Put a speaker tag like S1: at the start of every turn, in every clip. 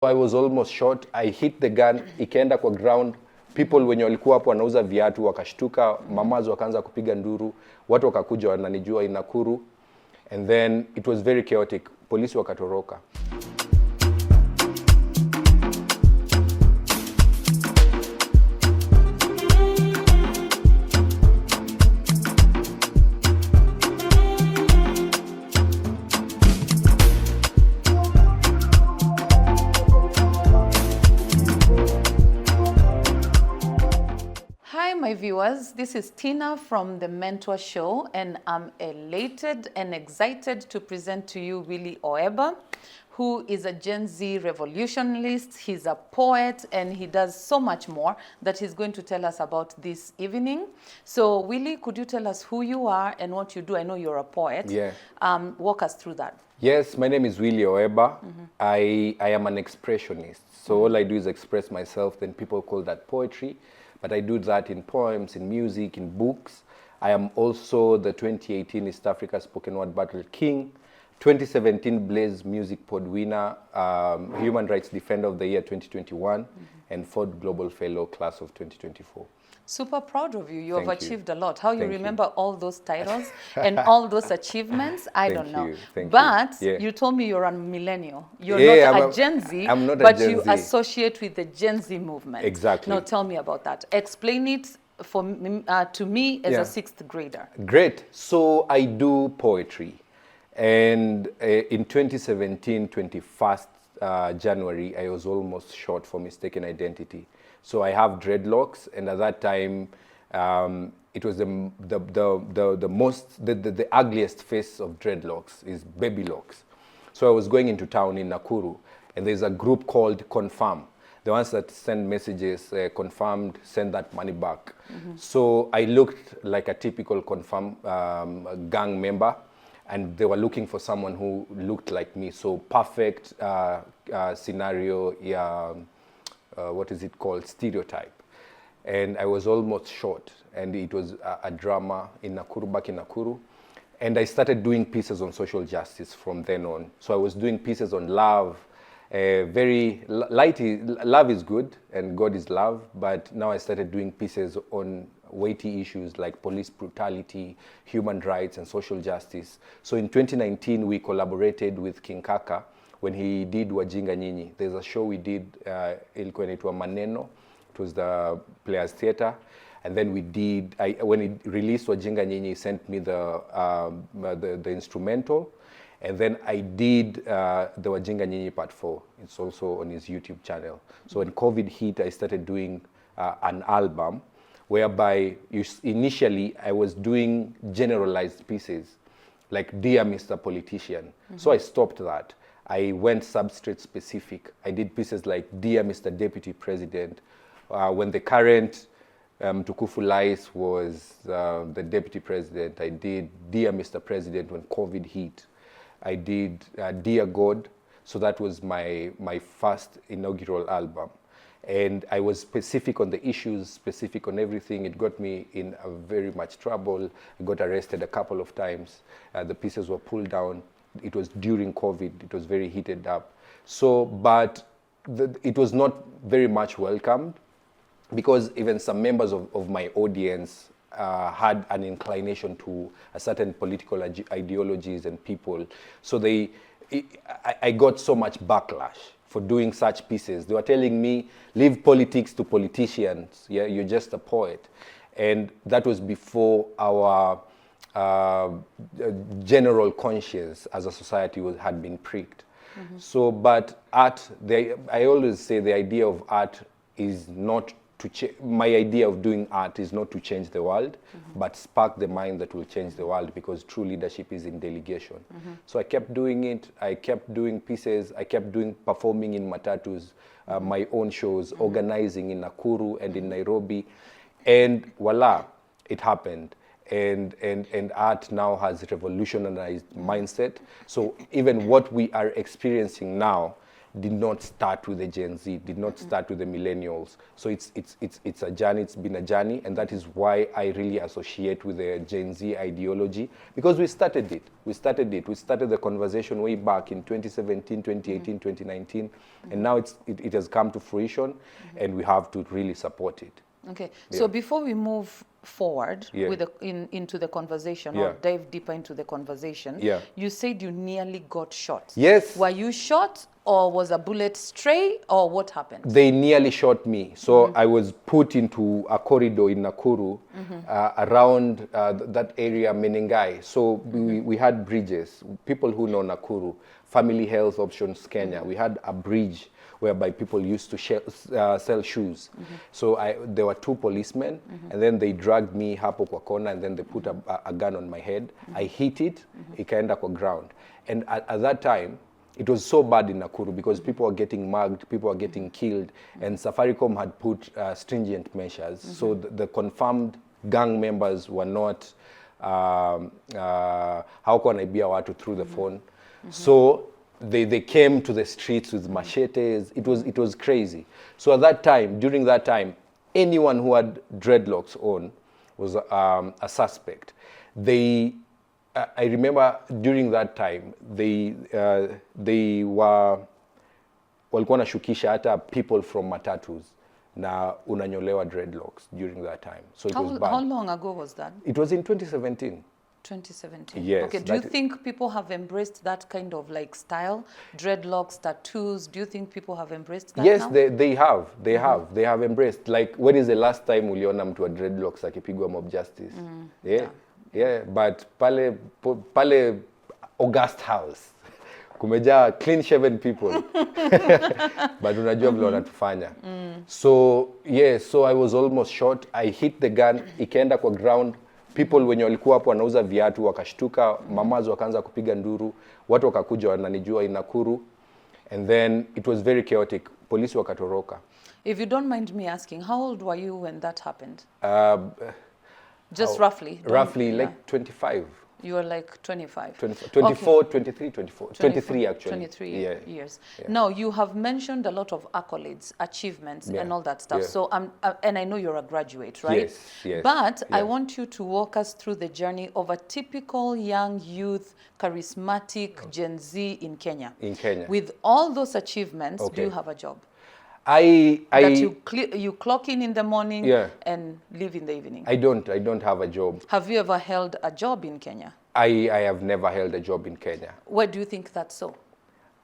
S1: I was almost shot. I hit the gun, ikaenda kwa ground. People wenye walikuwa hapo wanauza viatu wakashtuka, mamas wakaanza kupiga nduru, watu wakakuja wananijua in Nakuru, and then it was very chaotic. Polisi wakatoroka.
S2: My viewers, this is Tina from the Mentuaa show, and I'm elated and excited to present to you Willie Oeba, who is a Gen Z revolutionist. He's a poet, and he does so much more that he's going to tell us about this evening. So Willie, could you tell us who you are and what you do? I know you're a poet.
S1: Yeah.
S2: Walk us through that.
S1: Yes, my name is Willie Oeba. I am an expressionist. So all I do is express myself, then people call that poetry. But I do that in poems, in music, in books. I am also the 2018 East Africa Spoken Word Battle King, 2017 Blaze Music Pod winner, Human Rights Defender of the Year 2021, and Ford Global Fellow Class of 2024.
S2: Super proud of you. You have
S1: Thank
S2: achieved a lot. How you
S1: Thank
S2: remember all those titles and all those achievements, I don't know.
S1: Thank
S2: But
S1: you. Yeah.
S2: you told me you're a millennial. You're
S1: Yeah,
S2: not a Gen Z,
S1: I'm not a
S2: but
S1: Gen
S2: you
S1: Z.
S2: associate with the Gen Z movement.
S1: Exactly.
S2: Now tell me about that. Explain it for me, to me as
S1: Yeah.
S2: a sixth grader.
S1: Great. So I do poetry. And in 2017, 21st January, I was almost shot for mistaken identity. So I have dreadlocks, and at that time, it was the ugliest face of dreadlocks is baby locks. So I was going into town in Nakuru, and there's a group called Confirm. The ones that send messages, confirmed, send that money back. So I looked like a typical Confirm gang member, and they were looking for someone who looked like me. So perfect scenario, yeah. What is it called? Stereotype. And I was almost shot, and it was a drama in Nakuru, back in Nakuru. And I started doing pieces on social justice from then on. So I was doing pieces on love, very light. Love is good, and God is love. But now I started doing pieces on weighty issues like police brutality, human rights, and social justice. So in 2019, we collaborated with King Kaka when he did Wajinga Nyinyi. There's a show we did, ilikuwa inaitwa Maneno. It was the Players Theatre. And then we did, when he released Wajinga Nyinyi, he sent me the instrumental. And then I did the Wajinga Nyinyi Part 4. It's also on his YouTube channel. So when COVID hit, I started doing an album whereby initially I was doing generalized pieces, like Dear Mr. Politician. So I stopped that. I went substrate specific. I did pieces like Dear Mr. Deputy President. When the current Tukufu Lais was the Deputy President, I did Dear Mr. President when COVID hit. I did Dear God. So that was my first inaugural album. And I was specific on the issues, specific on everything. It got me in a very much trouble. I got arrested a couple of times. The pieces were pulled down. It was during COVID. It was very heated up. So, but it was not very much welcomed, because even some members of my audience had an inclination to a certain political ideologies and people. So I got so much backlash for doing such pieces. They were telling me, leave politics to politicians. Yeah, you're just a poet. And that was before our general conscience as a society had been pricked. So, but art, I always say the idea of art is not to my idea of doing art is not to change the world, but spark the mind that will change the world, because true leadership is in delegation. So I kept doing it. I kept doing pieces. I kept performing in matatus, my own shows, organizing in Nakuru and in Nairobi. And voila, it happened. And art now has revolutionized mindset. So even what we are experiencing now did not start with the Gen Z, did not start with the millennials. So it's a journey, it's been a journey, and that is why I really associate with the Gen Z ideology, because we started it. We started the conversation way back in 2017, 2018, 2019, and now it has come to fruition, and we have to really support it.
S2: Okay, so before we move forward with into the conversation or dive deeper into the conversation, you said you nearly got shot.
S1: Yes.
S2: Were you shot, or was a bullet stray, or what happened?
S1: They nearly shot me. So I was put into a corridor in Nakuru around that area, Menengai. So we had bridges. People who know Nakuru, Family Health Options Kenya, we had a bridge whereby people used to sell shoes. So there were 2 policemen, and then they dragged me hapo kwa kona, and then they put a gun on my head. I hit it, ikaenda kwa ground. And at that time, it was so bad in Nakuru because people were getting mugged, people were getting killed, and Safaricom had put stringent measures. So the confirmed gang members were not, how can I be watu through the phone? So they came to the streets with machetes. It was crazy. So at that time, during that time, anyone who had dreadlocks on was a suspect. I remember during that time they were walikuwa nashukisha hata people from matatus na unanyolewa dreadlocks during that time. So it was bad.
S2: How long ago was that?
S1: It was in 2017.
S2: 2017.
S1: Yes.
S2: Okay, do you think people have embraced that kind of like style? Dreadlocks, tattoos, do you think people have embraced that
S1: yes,
S2: now?
S1: they have. They have embraced. Like, when is the last time uliona mtu wa dreadlocks akipigwa mob justice? Yeah, but pale August House kumejaa clean shaven people. But unajua vile wanatufanya. So I was almost shot. I hit the gun, ikaenda kwa ground. People wenye walikuwa hapo wanauza viatu wakashtuka, mamazo wakaanza kupiga nduru, watu wakakuja wananijua in Nakuru, and then it was very chaotic. Polisi wakatoroka.
S2: If you don't mind me asking, how old were you when that happened? Just roughly.
S1: Like 25.
S2: You were like 25.
S1: 24,
S2: okay.
S1: 23, 24. 23 actually.
S2: 23 years. Yeah. Now, you have mentioned a lot of accolades, achievements, and all that stuff. So, and I know you're a graduate, right?
S1: Yes.
S2: But I want you to walk us through the journey of a typical young youth, charismatic Gen Z in Kenya. With all those achievements, do you have a job? That you clock in the morning and leave in the evening?
S1: I don't have a job.
S2: Have you ever held a job in Kenya?
S1: I have never held a job in Kenya.
S2: Why do you think that's so?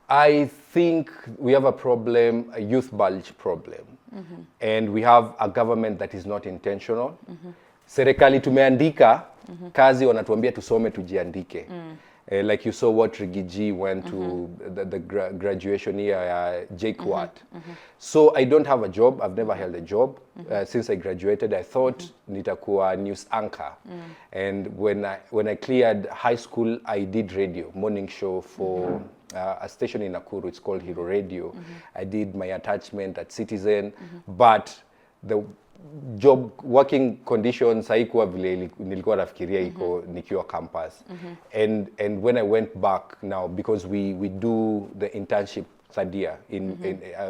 S1: I think we have a problem, a youth bulge problem. And we have a government that is not intentional. Serikali tumeandika, kazi wanatuambia tusome tujiandike. Like you saw what Rigiji went to the graduation year, JKUAT. So I don't have a job. I've never held a job. Since I graduated, I thought nitakuwa news anchor. And when I cleared high school, I did radio, morning show for a station in Nakuru. It's called Hero Radio. I did my attachment at Citizen, but the job working conditions haikuwa vile nilikuwa nafikiria iko nikiwa campus. And when I went back now, because we do the internship third year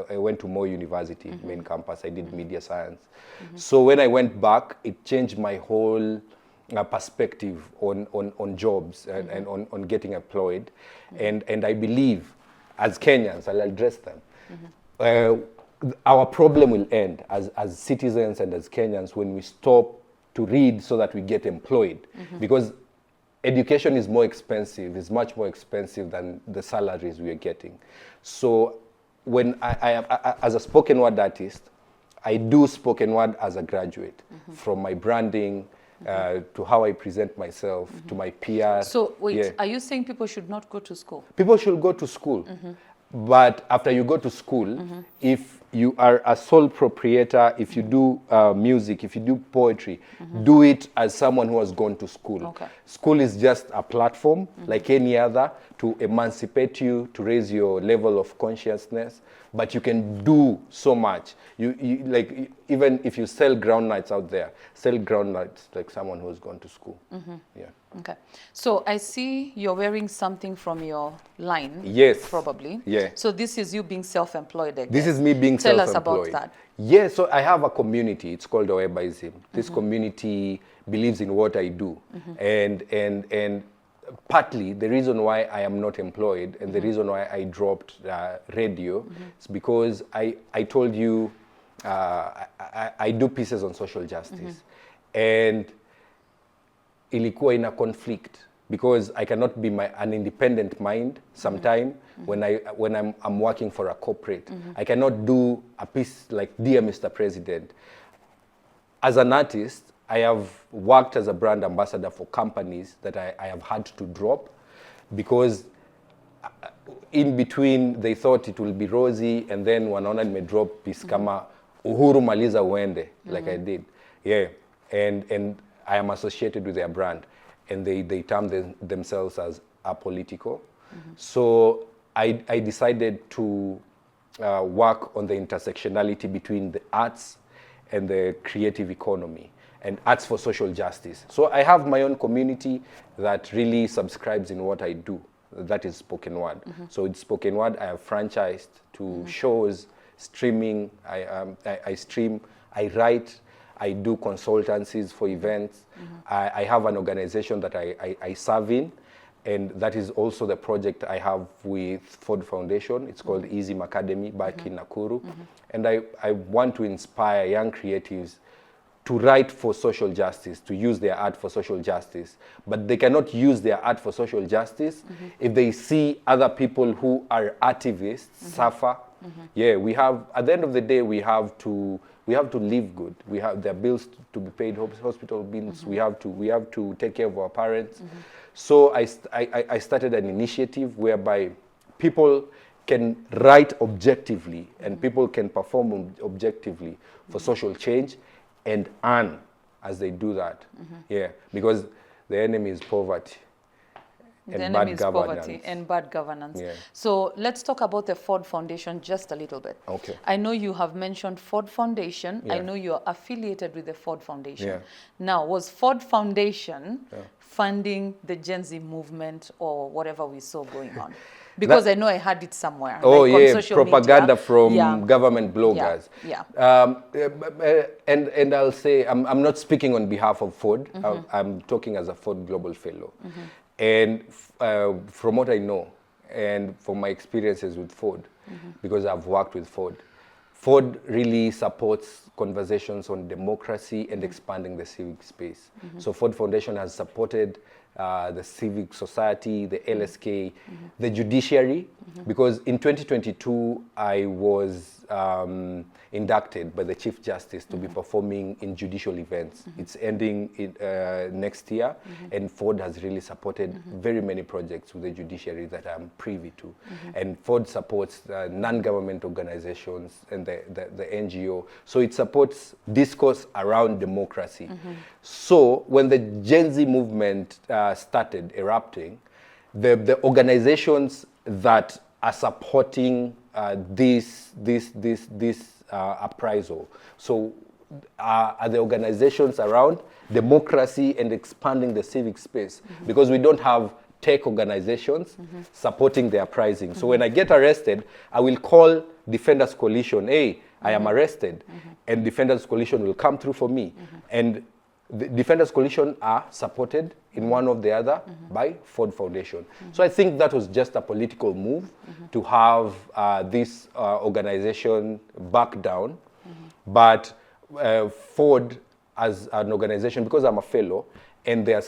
S1: I went to Moi University, main campus. I did media science. So when I went back, it changed my whole perspective on jobs and on getting employed. And I believe as Kenyans, I'll address them. Our problem will end as citizens and as Kenyans when we stop to read so that we get employed. Because education is more expensive, it's much more expensive than the salaries we are getting. So when I as a spoken word artist, I do spoken word as a graduate, from my branding to how I present myself, to my peers.
S2: So wait, are you saying people should not go to school?
S1: People should go to school. But after you go to school, if you are a sole proprietor. If you do music, if you do poetry, do it as someone who has gone to school.
S2: Okay.
S1: School is just a platform like any other to emancipate you, to raise your level of consciousness. But you can do so much. Like, even if you sell groundnuts out there, sell groundnuts like someone who has gone to school. Yeah.
S2: Okay. So I see you're wearing something from your line.
S1: Yes.
S2: Probably.
S1: Yeah.
S2: So this is you being self-employed, I guess.
S1: This is me being
S2: Tell
S1: self-employed.
S2: us about that.
S1: Yeah, so I have a community. It's called Oebaism. This community believes in what I do. And partly the reason why I am not employed and the reason why I dropped radio is because I told you I do pieces on social justice. And ilikuwa in a conflict because I cannot be an independent mind sometime when I'm working for a corporate. I cannot do a piece like Dear Mr. President. As an artist, I have worked as a brand ambassador for companies that I have had to drop because in between they thought it will be rosy, and then wanaona nimedrop piece kama Uhuru Maliza Uende, like I did. Yeah, and I am associated with their brand, and they term themselves as apolitical. So I decided to work on the intersectionality between the arts and the creative economy, and arts for social justice. So I have my own community that really subscribes in what I do. That is spoken word. So it's spoken word. I have franchised to shows, streaming. I stream, I write, I do consultancies for events. I have an organization that I serve in, and that is also the project I have with Ford Foundation. It's called Easy Academy back in Nakuru. And I want to inspire young creatives to write for social justice, to use their art for social justice. But they cannot use their art for social justice if they see other people who are activists suffer. Yeah, we have, at the end of the day, we have to live good. We have their bills to be paid, hospital bills. We have to take care of our parents. So I started an initiative whereby people can write objectively and people can perform objectively for social change and earn as they do that. Yeah, because the enemy is poverty.
S2: The enemy is poverty and bad governance.
S1: Yeah.
S2: So let's talk about the Ford Foundation just a little bit.
S1: Okay.
S2: I know you have mentioned Ford Foundation.
S1: Yeah.
S2: I know you're affiliated with the Ford Foundation.
S1: Yeah.
S2: Now, was Ford Foundation funding the Gen Z movement or whatever we saw going on? Because I know I had it somewhere.
S1: Oh,
S2: like on
S1: yeah,
S2: social
S1: propaganda
S2: media.
S1: from government bloggers.
S2: Yeah.
S1: And I'll say, I'm not speaking on behalf of Ford. I'm talking as a Ford Global Fellow. And from what I know, and from my experiences with Ford, because I've worked with Ford, Ford really supports conversations on democracy and expanding the civic space. So Ford Foundation has supported the civic society, the LSK, the judiciary, because in 2022 I was inducted by the Chief Justice to be performing in judicial events. It's ending next year, and Ford has really supported very many projects with the judiciary that I'm privy to. And Ford supports non-government organizations and the NGO. So it supports discourse around democracy. So when the Gen Z movement started erupting, the organizations that are supporting this appraisal, so are the organizations around democracy and expanding the civic space, because we don't have tech organizations supporting the uprising. So when I get arrested, I will call Defenders Coalition, hey, I am arrested, and Defenders Coalition will come through for me. And the Defenders Coalition are supported in one or the other by Ford Foundation. So I think that was just a political move to have this organization back down. But Ford as an organization, because I'm a fellow, and there are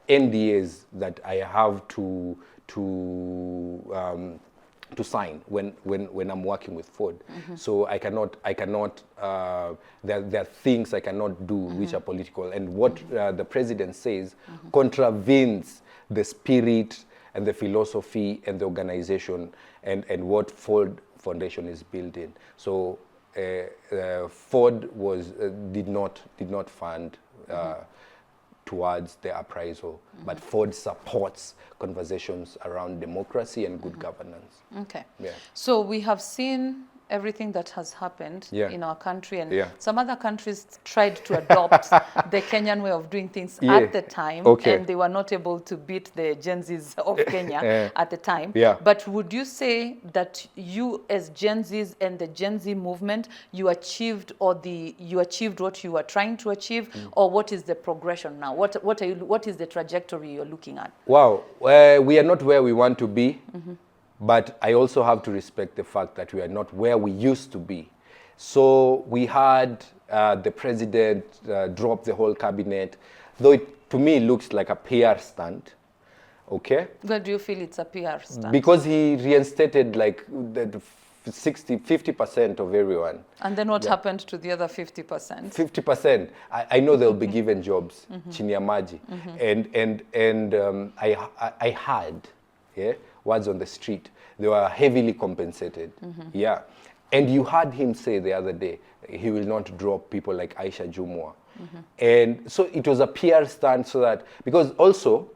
S1: NDAs that I have to sign when I'm working with Ford. So I cannot there are things I cannot do which are political, and what the president says contravenes the spirit and the philosophy and the organization and what Ford foundation is built in. So Ford did not fund towards the appraisal, but Ford supports conversations around democracy and good governance.
S2: Okay.
S1: Yeah.
S2: So we have seen everything that has happened in our country, and some other countries tried to adopt the Kenyan way of doing things at the time, and they were not able to beat the Gen Zs of Kenya at the time.
S1: Yeah.
S2: But would you say that you, as Gen Zs and the Gen Z movement, you achieved what you were trying to achieve, or what is the progression now? What is the trajectory you're looking at?
S1: Wow, we are not where we want to be. But I also have to respect the fact that we are not where we used to be. So we had the president drop the whole cabinet, though to me it looks like a PR stunt. Okay?
S2: Well, do you feel it's a PR stunt?
S1: Because he reinstated like the 50% of everyone.
S2: And then what happened to the other 50%?
S1: 50%. I know they'll be given jobs, chini ya maji. And I had, words on the street. They were heavily compensated. Yeah. And you heard him say the other day, he will not drop people like Aisha Jumwa. And so it was a PR stunt, so that, because also,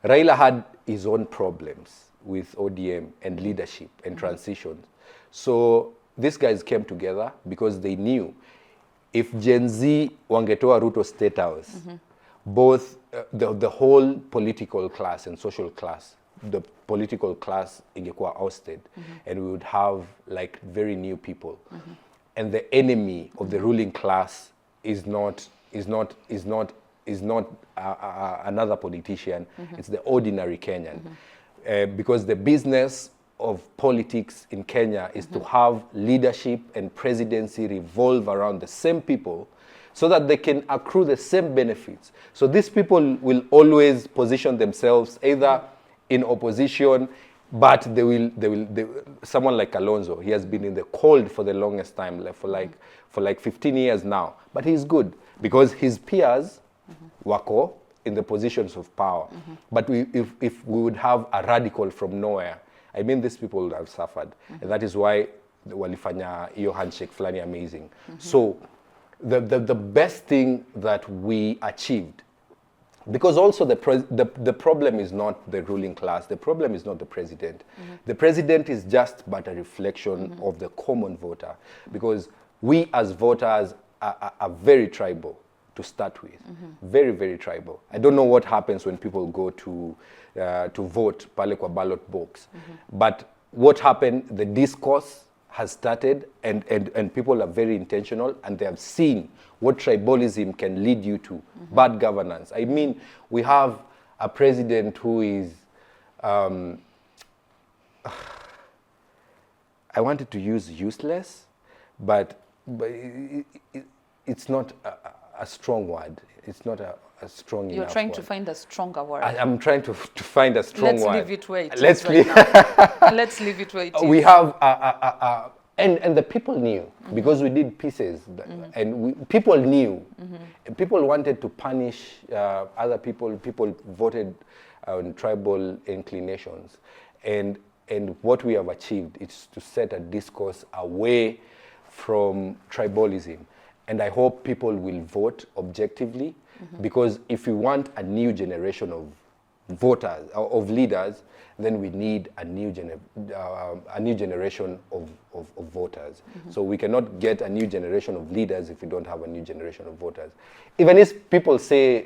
S1: Raila had his own problems with ODM and leadership and transitions. So these guys came together because they knew if Gen Z wangetoa Ruto State House, both the whole political class and social class, the political class ingekuwa ousted, and we would have like very new people. And the enemy of the ruling class is not another politician. It's the ordinary Kenyan. Because the business of politics in Kenya is to have leadership and presidency revolve around the same people, so that they can accrue the same benefits. So these people will always position themselves either in opposition, but they will someone like Kalonzo, he has been in the cold for the longest time, for like 15 years now. But he's good because his peers wako in the positions of power. But if we would have a radical from nowhere, I mean, these people would have suffered. And that is why walifanya iyo handshake flani amazing. So the best thing that we achieved, because also the problem is not the ruling class, the problem is not the president. The president is just but a reflection of the common voter, because we as voters are very tribal to start with, very, very tribal. I don't know what happens when people go to vote pale kwa ballot box, but what happened, the discourse has started, and people are very intentional, and they have seen what tribalism can lead you to, bad governance. I mean, we have a president who is, I wanted to use useless, but it's not a strong word. It's not a strong enough word.
S2: You're trying to find a stronger word.
S1: I'm trying to find a strong word.
S2: Let's leave it where it is right now. Let's leave it where it is.
S1: We have and the people knew, because we did pieces, and people knew. People wanted to punish other people. People voted on tribal inclinations, and what we have achieved is to set a discourse away from tribalism. And I hope people will vote objectively, because if we want a new generation of voters, of leaders, then we need a new generation of voters. So we cannot get a new generation of leaders if we don't have a new generation of voters. Even if people say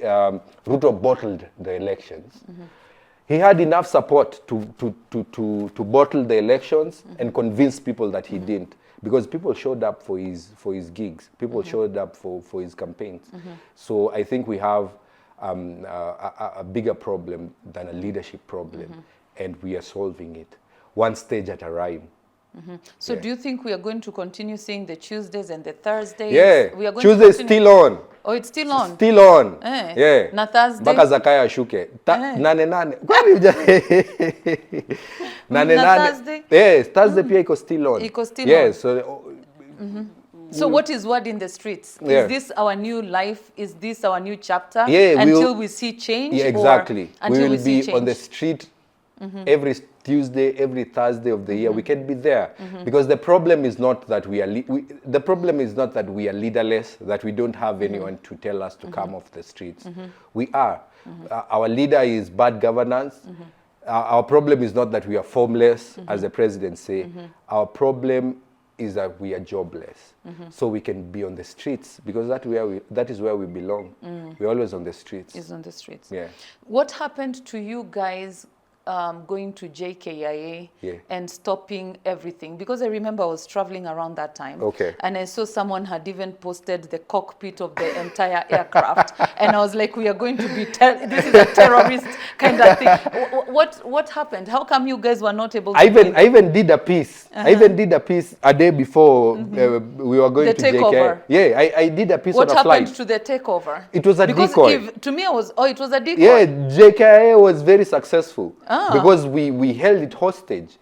S1: Ruto bottled the elections, he had enough support to bottle the elections and convince people that he didn't. Because people showed up for his gigs, people showed up for his campaigns. So I think we have a bigger problem than a leadership problem, and we are solving it one stage at a time.
S2: So do you think we are going to continue seeing the Tuesdays and the Thursdays?
S1: Yeah,
S2: we are going
S1: Tuesday is still on.
S2: Oh, it's still on?
S1: Still on.
S2: Yeah. Na Thursday?
S1: Baka Zakaya Shuke. Nane. Nane.
S2: Thursday?
S1: Yes, Thursday pia iko still on.
S2: Iko still
S1: yes,
S2: on. So what is word in the streets?
S1: Yeah.
S2: Is this our new life? Is this our new chapter?
S1: Yeah,
S2: until we see change?
S1: Yeah, exactly.
S2: Or until
S1: we will
S2: see
S1: be
S2: change?
S1: on the street every Tuesday, every Thursday of the year. We can be there because the problem is not that we are the problem is not that we are leaderless, that we don't have anyone to tell us to come off the streets. We are. Our leader is bad governance. Our problem is not that we are formless, as the president say. Our problem is that we are jobless. So we can be on the streets because that is where we belong. We're always on the streets.
S2: Is on the streets.
S1: Yeah.
S2: What happened to you guys going to JKIA and stopping everything? Because I remember I was traveling around that time.
S1: Okay.
S2: And I saw someone had even posted the cockpit of the entire aircraft. And I was like, we are going to be, this is a terrorist kind of thing. What happened? How come you guys were not able to?
S1: I even did a piece. I even did a piece a day before we were going to
S2: takeover.
S1: JKIA. Yeah, I did a piece on a flight.
S2: What happened to the takeover?
S1: It was a decoy.
S2: To me, it was a decoy.
S1: Yeah, JKIA was very successful. Because we held it hostage.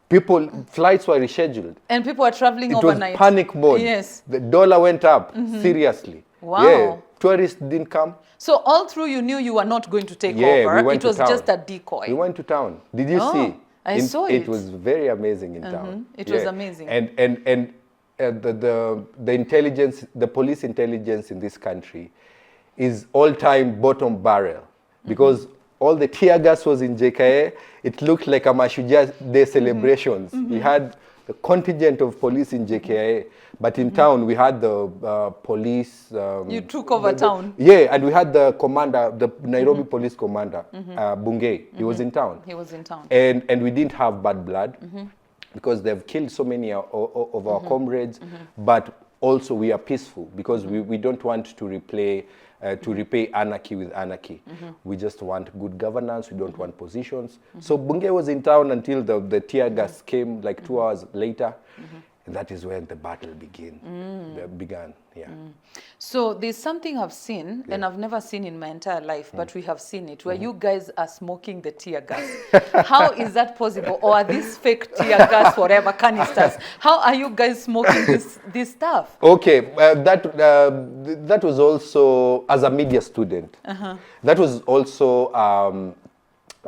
S1: Flights were rescheduled.
S2: And people were traveling overnight.
S1: It was panic mode.
S2: Yes.
S1: The dollar went up, seriously.
S2: Wow.
S1: Yeah, tourists didn't come.
S2: So all through you knew you were not going to take over.
S1: We went
S2: it was
S1: to town.
S2: Just a decoy.
S1: We went to town. Did you see?
S2: I saw it.
S1: It was very amazing in town.
S2: It was amazing.
S1: And the intelligence, the police intelligence in this country is all-time bottom barrel because all the tear gas was in JKA. It looked like a Mashujaa Day celebrations. We had the contingent of police in JKA, but in town we had the police.
S2: You took over town.
S1: Yeah, and we had the commander, the Nairobi police commander, Bungei. He was in town.
S2: He was in town.
S1: And we didn't have bad blood because they've killed so many of our comrades, but also we are peaceful because we don't want to repay anarchy with anarchy. We just want good governance. We don't want positions. So Bungei was in town until the tear gas came like 2 hours later. And that is when the battle began. Yeah.
S2: So there's something I've seen, and I've never seen in my entire life, but we have seen it, where you guys are smoking the tear gas. How is that possible? Or are these fake tear gas, whatever, canisters? How are you guys smoking this stuff?
S1: Okay, that was also, as a media student, that was also,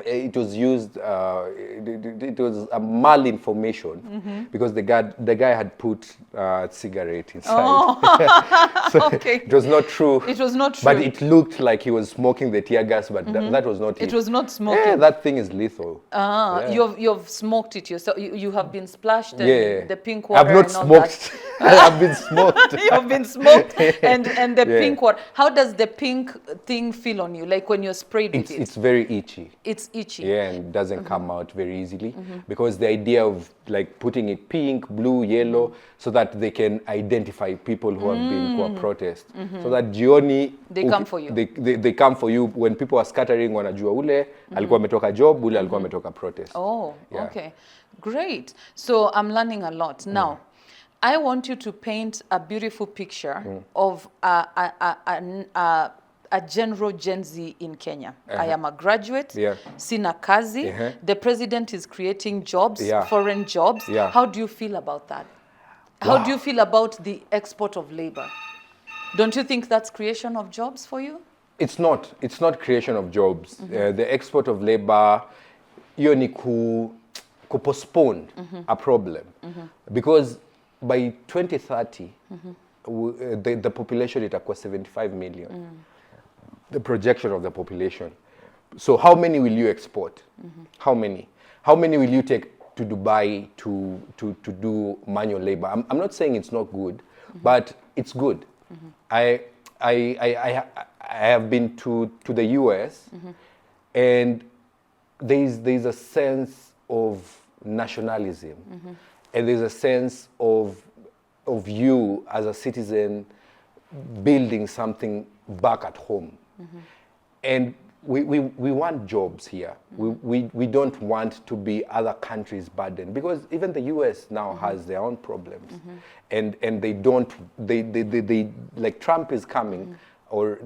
S1: it was used, it was a malinformation because the guy had put cigarette inside. So
S2: Okay.
S1: It was not true.
S2: It was not true.
S1: But it looked like he was smoking the tear gas, but that was not it.
S2: It was not smoking.
S1: Yeah, that thing is lethal.
S2: You've smoked it yourself. You have been splashed and the pink water.
S1: I've not smoked. I've been smoked.
S2: You've been smoked and the pink water. How does the pink thing feel on you? Like when you're sprayed with it?
S1: It's very itchy.
S2: It's itchy.
S1: Yeah, and it doesn't come out very easily because the idea of like putting it pink, blue, yellow, so that they can identify people who have been who are protest. So that jioni
S2: They come for you.
S1: They come for you when people are scattering. Wanajua ule alikuwa ametoka job, ule alikuwa ametoka protest.
S2: Oh, okay, great. So I'm learning a lot now. I want you to paint a beautiful picture of a general Gen Z in Kenya. I am a graduate, sina kazi. The president is creating jobs, foreign jobs. How do you feel about that? How do you feel about the export of labor? Don't you think that's creation of jobs for you?
S1: It's not. It's not creation of jobs. The export of labor, hiyo ni postpone a problem. Because by 2030, the population itakuwa 75 million. The projection of the population. So how many will you export? How many? How many will you take to Dubai to do manual labor? I'm not saying it's not good, but it's good. I have been to the US, and there's a sense of nationalism, and there's a sense of you as a citizen building something back at home. And we want jobs here. We don't want to be other countries' burden, because even the US now has their own problems, and they don't, they like Trump is coming, or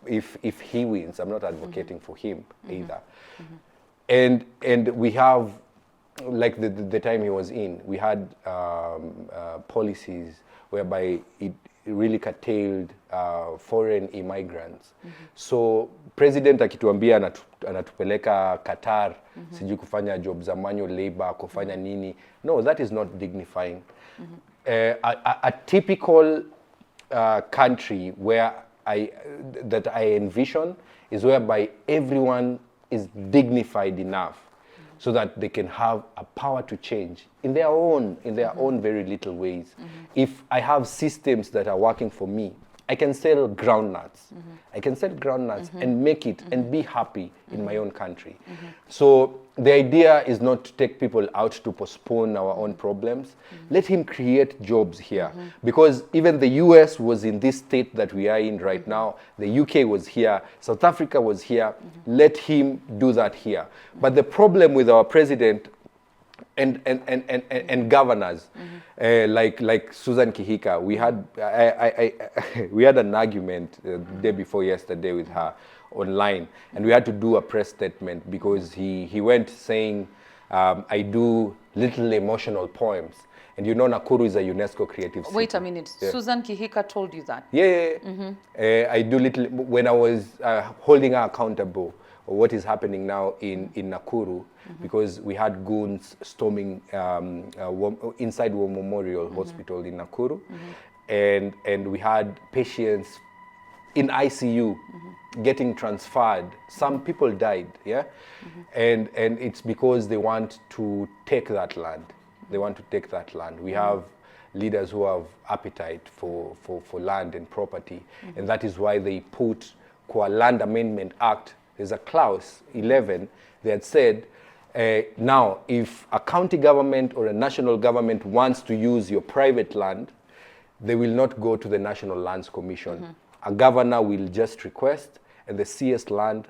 S1: if he wins, I'm not advocating for him either. And we have, like the time he was in, we had policies whereby really curtailed foreign immigrants. So president akituambia anatupeleka Qatar, sijui kufanya job za manual labor, kufanya nini. No, that is not dignifying. A typical country where that I envision is whereby everyone is dignified enough so that they can have a power to change in their own very little ways. If I have systems that are working for me, I can sell groundnuts. I can sell groundnuts and make it and be happy in my own country. So the idea is not to take people out to postpone our own problems. Let him create jobs here. Because even the US was in this state that we are in right now. The UK was here. South Africa was here. Let him do that here. But the problem with our president and governors, like Suzan Kika, we had we had an argument the day before yesterday with her online, and we had to do a press statement because he went saying I do little emotional poems. And you know Nakuru is a UNESCO creative city.
S2: Wait a minute, Suzan Kika told you that?
S1: Yeah. I do little, when I was holding her accountable what is happening now in Nakuru, because we had goons storming inside War Memorial Hospital in Nakuru, and we had patients in ICU getting transferred. Some people died, and it's because they want to take that land. They want to take that land. We have leaders who have appetite for land and property, and that is why they put Kwa Land Amendment Act. There's a clause 11 that said, now if a county government or a national government wants to use your private land, they will not go to the National Lands Commission. A governor will just request, and the CS land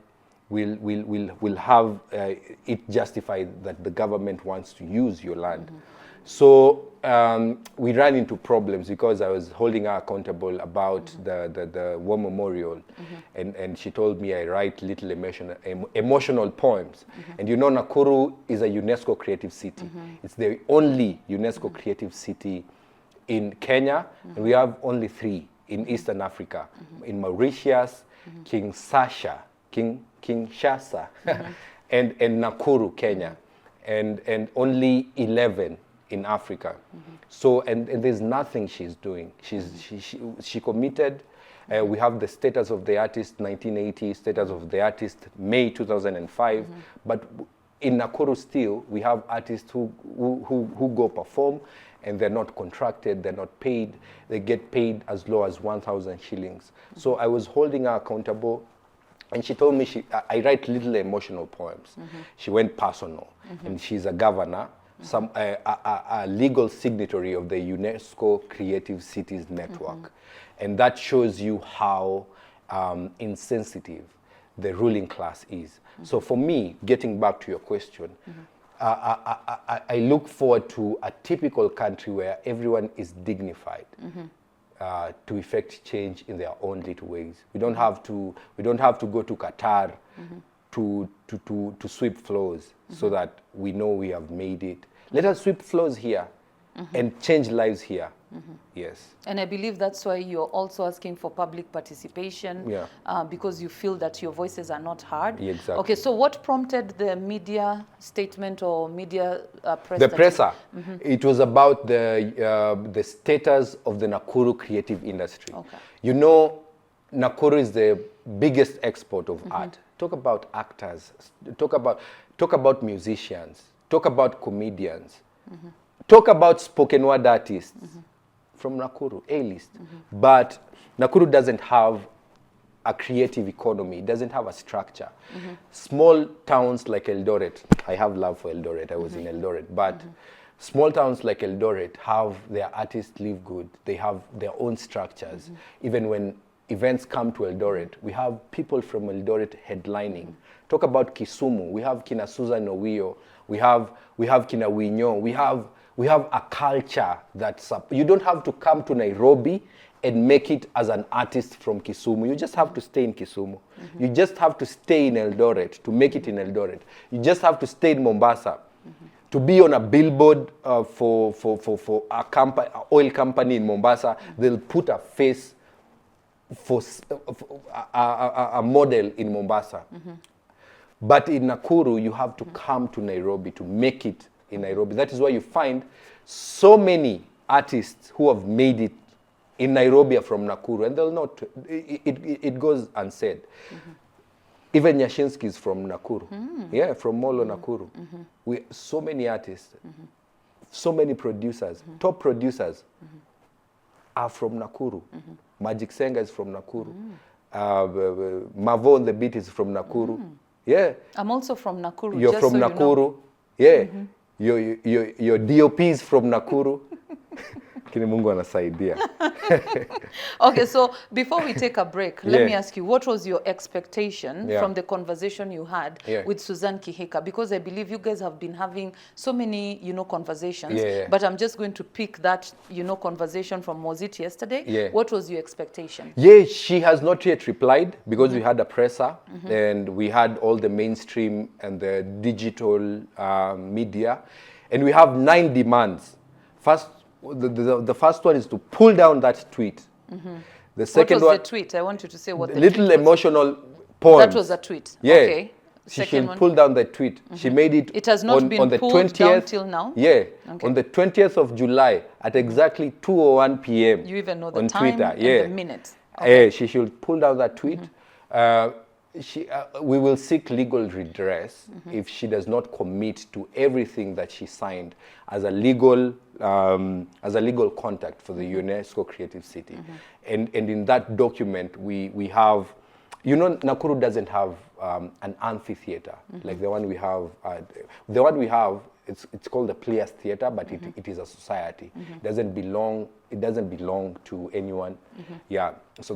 S1: will have it justified that the government wants to use your land. So we ran into problems because I was holding her accountable about the War Memorial, and she told me I write little emotional poems. And you know Nakuru is a UNESCO creative city. It's the only UNESCO creative city in Kenya, and we have only 3 in Eastern Africa, in Mauritius, Kinshasa, and Nakuru, Kenya, and only 11 in Africa. So, and there's nothing she's doing. She committed. We have the status of the artist 1980, status of the artist May 2005. But in Nakuru still, we have artists who go perform, and they're not contracted, they're not paid. They get paid as low as 1,000 shillings. So I was holding her accountable, and she told me I write little emotional poems. She went personal, and she's a governor, a legal signatory of the UNESCO Creative Cities Network. And that shows you how insensitive the ruling class is. So for me, getting back to your question, I look forward to a typical country where everyone is dignified to effect change in their own little ways. We don't have to go to Qatar to sweep floors so that we know we have made it. Let us sweep floors here and change lives here. Yes.
S2: And I believe that's why you're also asking for public participation, because you feel that your voices are not heard.
S1: Exactly.
S2: Okay, so what prompted the media statement or media press?
S1: The presser. It was about the status of the Nakuru creative industry.
S2: Okay.
S1: You know, Nakuru is the biggest export of art. Talk about actors. Talk about musicians. Talk about comedians. Talk about spoken word artists from Nakuru, A-list. But Nakuru doesn't have a creative economy. It doesn't have a structure. Small towns like Eldoret, I have love for Eldoret. I was in Eldoret. But small towns like Eldoret have their artists live good. They have their own structures. Even when events come to Eldoret, we have people from Eldoret headlining. Talk about Kisumu. We have Kina Suzan Kika. We have Kina Winyo. We have a culture that's up. You don't have to come to Nairobi and make it as an artist from Kisumu. You just have to stay in Kisumu. You just have to stay in Eldoret to make it in Eldoret. You just have to stay in Mombasa to be on a billboard for a oil company in Mombasa, they'll put a face for a model in Mombasa. But in Nakuru, you have to come to Nairobi to make it in Nairobi. That is why you find so many artists who have made it in Nairobi are from Nakuru, and they'll not, it goes unsaid. Even Nyashinsky is from Nakuru. Yeah, from Molo, Nakuru. So many artists, so many producers, top producers are from Nakuru. Magic Senga is from Nakuru. Mavo on the Beat is from Nakuru. Yeah.
S2: I'm also from Nakuru.
S1: You're from Nakuru. You know. Yeah. Your DOP is from Nakuru. Kini Mungu anasaidia.
S2: Okay, so before we take a break, let me ask you, what was your expectation from the conversation you had with Suzan Kika? Because I believe you guys have been having so many, you know, conversations, but I'm just going to pick that, you know, conversation from, was it yesterday? What was your expectation?
S1: Yeah, she has not yet replied because we had a presser and we had all the mainstream and the digital media, and we have 9 demands. First, the first one is to pull down that tweet. The second
S2: what was
S1: one,
S2: the tweet? I want you to say what the
S1: little
S2: tweet was.
S1: Emotional poems.
S2: That was a tweet.
S1: Yeah.
S2: Okay.
S1: She should pull down the tweet. She made it.
S2: It has not been
S1: on the
S2: pulled
S1: 20th,
S2: down till now?
S1: Yeah.
S2: Okay.
S1: On the 20th of July at exactly 2:01 p.m.
S2: You even know the
S1: on
S2: time
S1: Twitter.
S2: and the minute. Okay.
S1: She should pull down that tweet. We will seek legal redress if she does not commit to everything that she signed as a legal contact for the UNESCO Creative City. And in that document, we have, you know, Nakuru doesn't have an amphitheater like the one we have. The one we have, it's called the Players Theatre, but it is a society. It doesn't belong to anyone. Yeah. So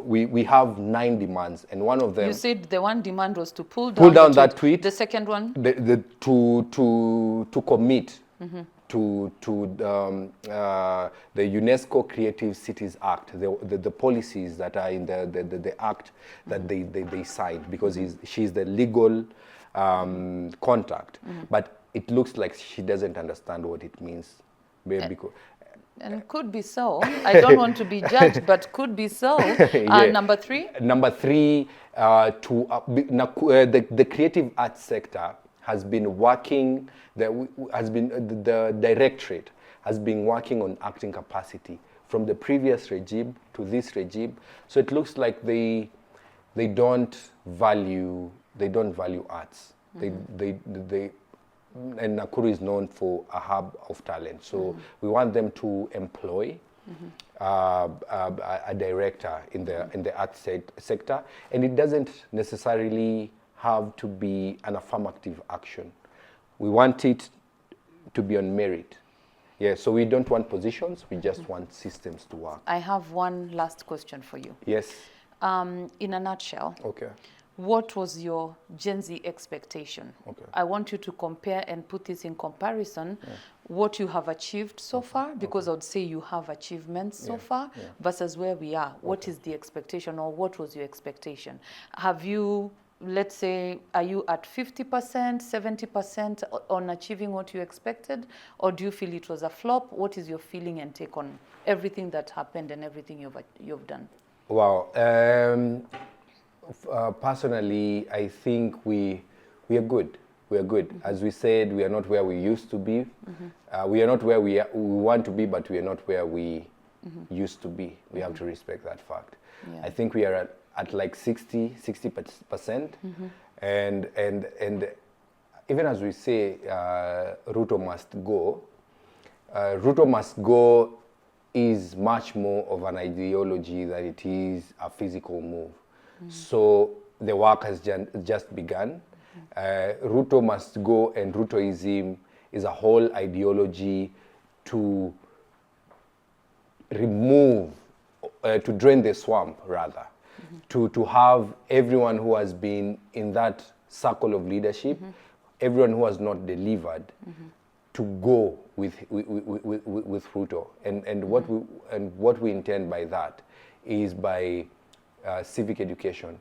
S1: we have 9 demands, and one of them.
S2: You said the one demand was to pull down
S1: that tweet.
S2: The second one.
S1: To commit to the UNESCO Creative Cities Act, the policies that are in the act that they signed, because she's the legal contact, but it looks like she doesn't understand what it means.
S2: And could be so. I don't want to be judged, but could be so. Number 3? Number
S1: 3, the creative arts sector has been working, the directorate has been working on acting capacity from the previous regime to this regime. So it looks like they don't value arts. And Nakuru is known for a hub of talent. So we want them to employ a director in the arts sector, and it doesn't necessarily have to be an affirmative action. We want it to be on merit. Yeah, so we don't want positions, we just want systems to work.
S2: I have one last question for you.
S1: Yes.
S2: In a nutshell.
S1: Okay.
S2: What was your Gen Z expectation? Okay. I want you to compare and put this in comparison, what you have achieved so far, because I would say you have achievements so far, versus where we are. What is the expectation, or what was your expectation? Have you, let's say, are you at 50%, 70% on achieving what you expected, or do you feel it was a flop? What is your feeling and take on everything that happened and everything you've done?
S1: Wow. Personally, I think we are good. We are good. As we said, we are not where we used to be. We are not where we want to be, but we are not where we used to be. We have to respect that fact. Yeah. I think we are at like 60%. And even as we say, Ruto must go. Ruto must go is much more of an ideology than it is a physical move. So the work has just begun. Ruto must go, and Rutoism is a whole ideology to remove, to drain the swamp rather, to have everyone who has been in that circle of leadership, everyone who has not delivered, to go with Ruto. And what we intend by that is by civic education,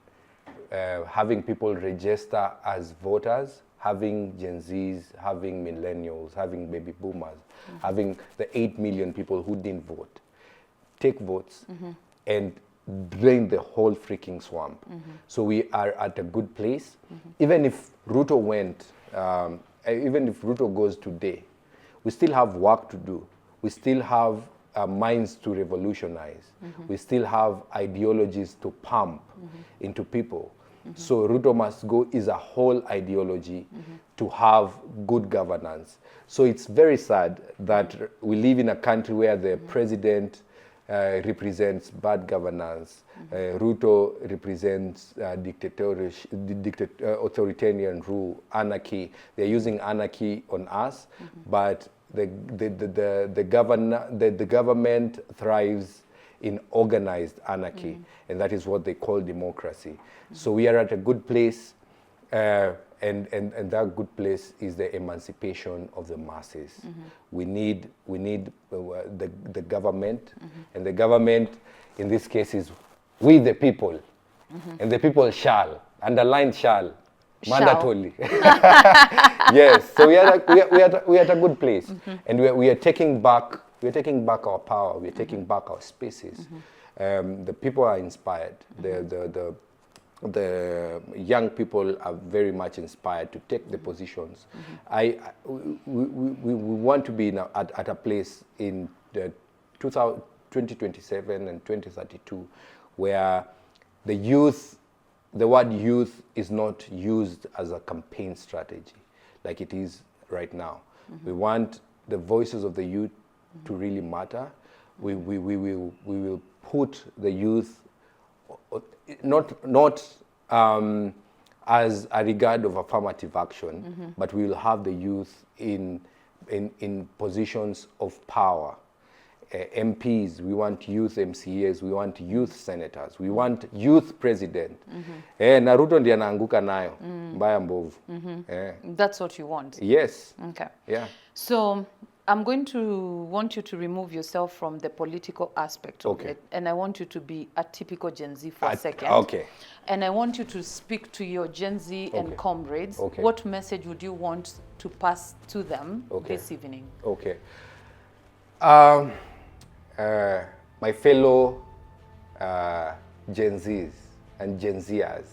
S1: having people register as voters, having Gen Zs, having millennials, having baby boomers, having the 8 million people who didn't vote, take votes and drain the whole freaking swamp. So we are at a good place. Even if Ruto went, even if Ruto goes today, we still have work to do. We still have minds to revolutionize. We still have ideologies to pump into people. So Ruto must go is a whole ideology to have good governance. So it's very sad that we live in a country where the president represents bad governance. Ruto represents authoritarian rule, anarchy. They're using anarchy on us, but the government thrives in organized anarchy, and that is what they call democracy. So we are at a good place, and that good place is the emancipation of the masses. We need the government, and the government in this case is we the people, and the people shall, underline shall, mandatorily. Yes, so we are at a good place, and we are taking back our power. We are taking back our spaces. The people are inspired. The young people are very much inspired to take the positions. We want to be at a place in the 2027 and 2032 where the word youth is not used as a campaign strategy like it is right now. We want the voices of the youth to really matter. We will put the youth not as a regard of affirmative action, but we will have the youth in positions of power. MPs, we want youth MCAs, we want youth senators, we want youth president. Na Ruto ndiye anaanguka nayo mbaya mbovu.
S2: That's what you want?
S1: Yes.
S2: Okay.
S1: Yeah.
S2: So I'm going to want you to remove yourself from the political aspect of it, and I want you to be a typical Gen Z for a second.
S1: Okay.
S2: And I want you to speak to your Gen Z and comrades.
S1: Okay.
S2: What message would you want to pass to them this evening?
S1: Okay. My fellow Gen Zs and Gen Zers,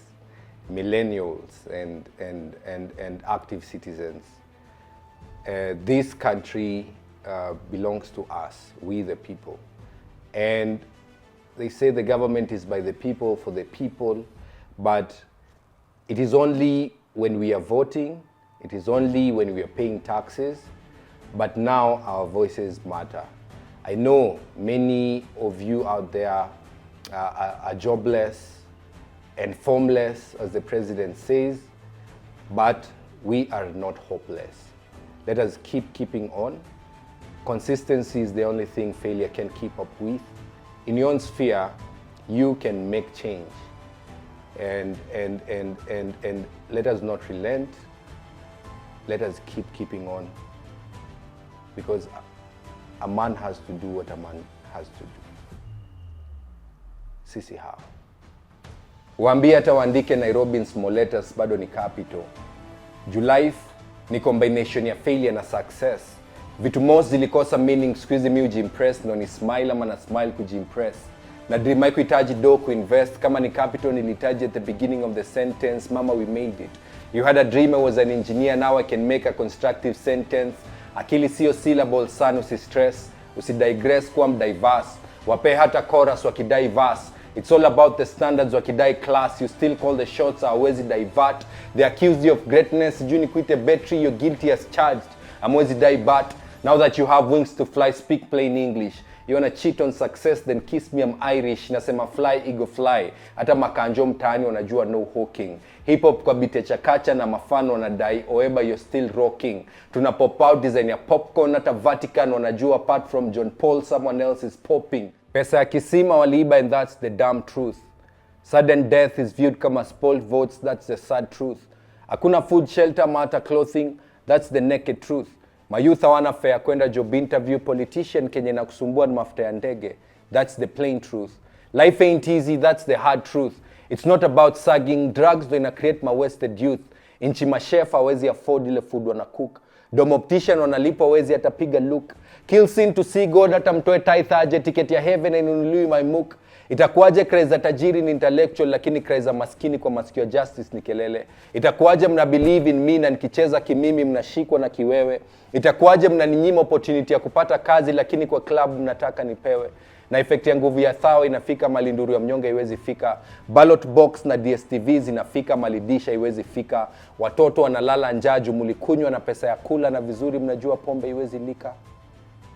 S1: millennials and active citizens, this country belongs to us, we the people. And they say the government is by the people, for the people, but it is only when we are voting, it is only when we are paying taxes, but now our voices matter. I know many of you out there are jobless and formless, as the president says, but we are not hopeless. Let us keeping on. Consistency is the only thing failure can keep up with. In your own sphere, you can make change. And let us not relent. Let us keeping on. Because a man has to do what a man has to do. Sisi hao. Waambie hata waandike Nairobi in small letters bado ni capital. Juu life ni combination ya failure na success. Vitu most zilikosa meaning, squeeze mi ujimpress, no ni smile ama na smile kujimpress. Na dream yako itaji do kuinvest, kama ni capital nilitaji at the beginning of the sentence, mama we made it. You had a dream I was an engineer, now I can make a constructive sentence. Akili sio syllable sana, usistress, usidigress kuwa mdiverse. Wape hata chorus wakidai verse. It's all about the standards wakidai class. You still call the shots, hawezi divert. They accuse you of greatness, juu ni kuite battery, you're guilty as charged. Hamwezi die but now that you have wings to fly, speak plain English. You wanna cheat on success, then kiss me, I'm Irish. Nasema fly, ego fly. Hata makanjo mtaani wanajua no hawking. Hip hop kwa beat ya chakacha na mafano wanadai Oeba you're still rocking. Tuna pop out design ya popcorn, hata Vatican wanajua apart from John Paul someone else is popping. Pesa ya kisima waliiba and that's the damn truth. Sudden death is viewed kama spoiled votes, that's the sad truth. Hakuna food, shelter, hata clothing, that's the naked truth. Mayouth hawana fare kwenda job interview, politician kenye na kusumbua na mafuta ya ndege, that's the plain truth. Life ain't easy, that's the hard truth. It's not about sagging, drugs do ina create my wasted youth. Inchi machef hawezi afford ile food wana cook. Dom optician wanalipa hawezi atapiga look. Kill sin to see God hata mtoe tithe aje, ticket ya heaven inunuliwi my mook. Itakuwaje craze za tajiri ni intellectual lakini craze za maskini kwa masikio justice ni kelele. Itakuwaje mna believe in me na nikicheza kimimi mnashikwa na kiwewe. Itakuwaje mnaninyima opportunity ya kupata kazi lakini kwa club mnataka nipewe. Na effect ya nguvu ya thao inafika malinduru ya mnyonge iwezi fika. Ballot box na DSTV zinafika malidisha iwezi fika. Watoto wanalala njaju mulikunywa na pesa ya kula na vizuri mnajua pombe iwezi lika.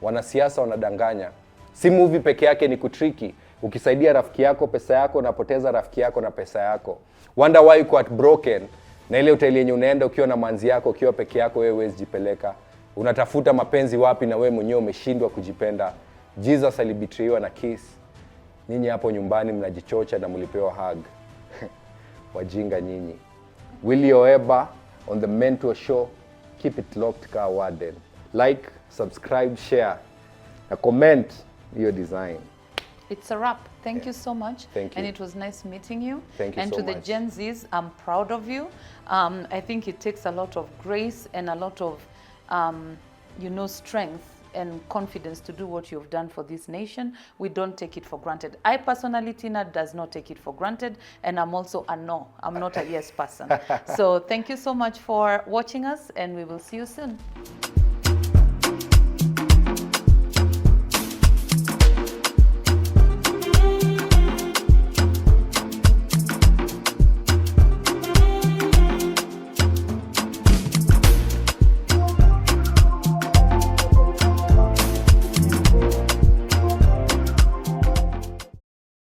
S1: Wanasiasa wanadanganya. Si movie peke yake ni kutriki. Ukisaidia rafiki yako pesa yako unapoteza rafiki yako na pesa yako. Wonder why you got broken. Na ile hoteli yenye unaenda ukiwa na manzi yako ukiwa peke yako wewe huwezi jipeleka. Unatafuta mapenzi wapi na wewe mwenyewe umeshindwa kujipenda. Jesus alibetraywa na kiss. Nyinyi hapo nyumbani mnajichocha na mlipewa hug. Wajinga nyinyi. Willie Oeba on the Mentuaa show. Keep it locked ka warden. Like, subscribe, share. Na comment your design.
S2: It's a wrap. Thank you so much.
S1: Thank you.
S2: And it was nice meeting you.
S1: Thank you
S2: and
S1: so
S2: to
S1: much.
S2: the Gen Zs, I'm proud of you. I think it takes a lot of grace and a lot of, strength and confidence to do what you've done for this nation. We don't take it for granted. I personally, Tina, does not take it for granted. And I'm also a no. I'm not a yes person. So thank you so much for watching us and we will see you soon.